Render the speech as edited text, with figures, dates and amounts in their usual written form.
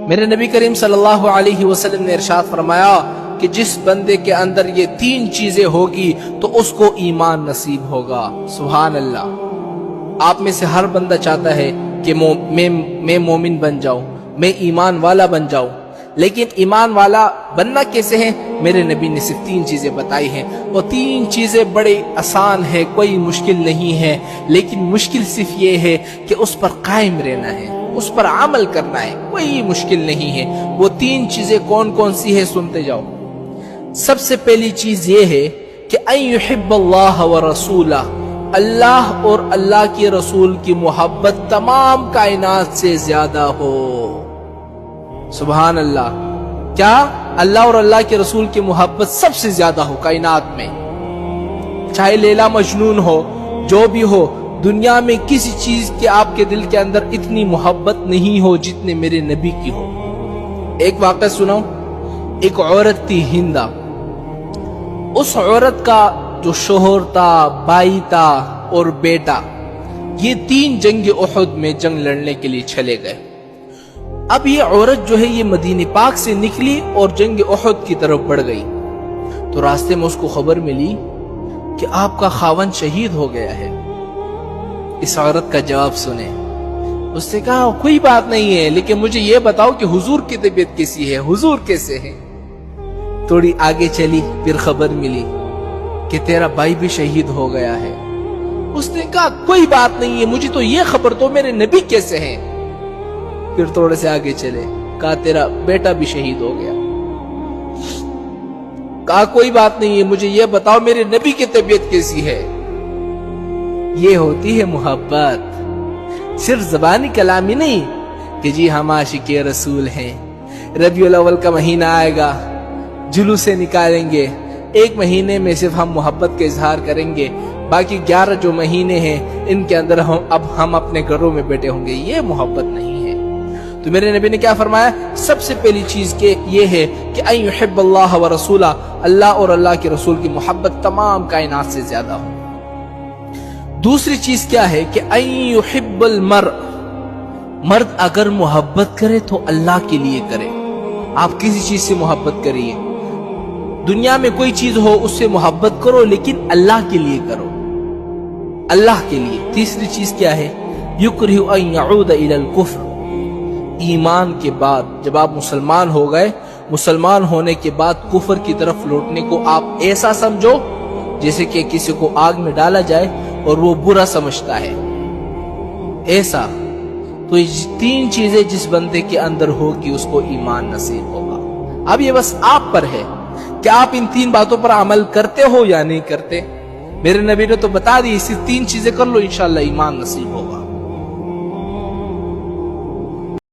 میرے نبی کریم صلی اللہ علیہ وسلم نے ارشاد فرمایا کہ جس بندے کے اندر یہ تین چیزیں ہوگی تو اس کو ایمان نصیب ہوگا۔ سبحان اللہ۔ آپ میں سے ہر بندہ چاہتا ہے کہ میں مومن بن جاؤں، میں ایمان والا بن جاؤں، لیکن ایمان والا بننا کیسے ہے؟ میرے نبی نے صرف تین چیزیں بتائی ہیں۔ وہ تین چیزیں بڑی آسان ہے، کوئی مشکل نہیں ہے، لیکن مشکل صرف یہ ہے کہ اس پر قائم رہنا ہے، اس پر عمل کرنا ہے، کوئی مشکل نہیں ہے۔ وہ تین چیزیں کون کون سی ہے؟ سنتے جاؤ۔ سب سے پہلی چیز یہ ہے کہ ان یحب اللہ ورسولہ، اللہ اور اللہ کے رسول کی محبت تمام کائنات سے زیادہ ہو۔ سبحان اللہ۔ کیا؟ اللہ اور اللہ کے رسول کی محبت سب سے زیادہ ہو کائنات میں، چاہے لیلا مجنون ہو، جو بھی ہو، دنیا میں کسی چیز کے آپ کے دل کے اندر اتنی محبت نہیں ہو جتنے میرے نبی کی ہو۔ ایک واقعہ سناؤ۔ ایک عورت تھی ہندا، اس عورت کا جو شوہر تھا، بھائی تھا اور بیٹا، یہ تین جنگ احد میں جنگ لڑنے کے لیے چلے گئے۔ اب یہ عورت جو ہے یہ مدینہ پاک سے نکلی اور جنگ احد کی طرف بڑھ گئی، تو راستے میں اس کو خبر ملی کہ آپ کا خاوند شہید ہو گیا ہے۔ اس عورت کا جواب سنیں۔ اس نے کہا کوئی بات نہیں ہے، لیکن مجھے یہ بتاؤ کہ حضور کی طبیعت کیسی ہے، حضور کیسے ہیں؟ تھوڑی آگے چلی، پھر خبر ملی کہ تیرا بھائی بھی شہید ہو گیا ہے۔ اس نے کہا کوئی بات نہیں ہے، مجھے تو یہ خبر دو میرے نبی کیسے ہیں؟ پھر تھوڑے سے آگے چلے، کہا تیرا بیٹا بھی شہید ہو گیا۔ کہا کوئی بات نہیں ہے، مجھے یہ بتاؤ میرے نبی کی طبیعت کیسی ہے؟ یہ ہوتی ہے محبت، صرف زبانی کلامی نہیں کہ جی ہم عاشق رسول ہیں، ربیع الاول کا مہینہ آئے گا، جلوسیں نکالیں گے، ایک مہینے میں صرف ہم محبت کا اظہار کریں گے، باقی 11 جو مہینے ہیں ان کے اندر ہم اپنے گھروں میں بیٹھے ہوں گے۔ یہ محبت نہیں ہے۔ تو میرے نبی نے کیا فرمایا؟ سب سے پہلی چیز یہ ہے کہ ان یحب اللہ ورسولہ، اللہ اور اللہ کے رسول کی محبت تمام کائنات سے زیادہ ہو۔ دوسری چیز کیا ہے کہ ان یحب المرء، مرد اگر محبت کرے تو اللہ کے لیے کرے۔ آپ کسی چیز سے محبت کریے، دنیا میں کوئی چیز ہو اس سے محبت کرو، لیکن اللہ کے لیے کرو، اللہ کے لیے۔ تیسری چیز کیا ہے؟ یکرہ ان یعود الی الکفر، ایمان کے بعد جب آپ مسلمان ہو گئے، مسلمان ہونے کے بعد کفر کی طرف لوٹنے کو آپ ایسا سمجھو جیسے کہ کسی کو آگ میں ڈالا جائے اور وہ برا سمجھتا ہے، ایسا۔ تو یہ تین چیزیں جس بندے کے اندر ہوگی اس کو ایمان نصیب ہوگا۔ اب یہ بس آپ پر ہے کہ آپ ان تین باتوں پر عمل کرتے ہو یا نہیں کرتے۔ میرے نبی نے تو بتا دی، صرف تین چیزیں کر لو انشاءاللہ ایمان نصیب ہوگا۔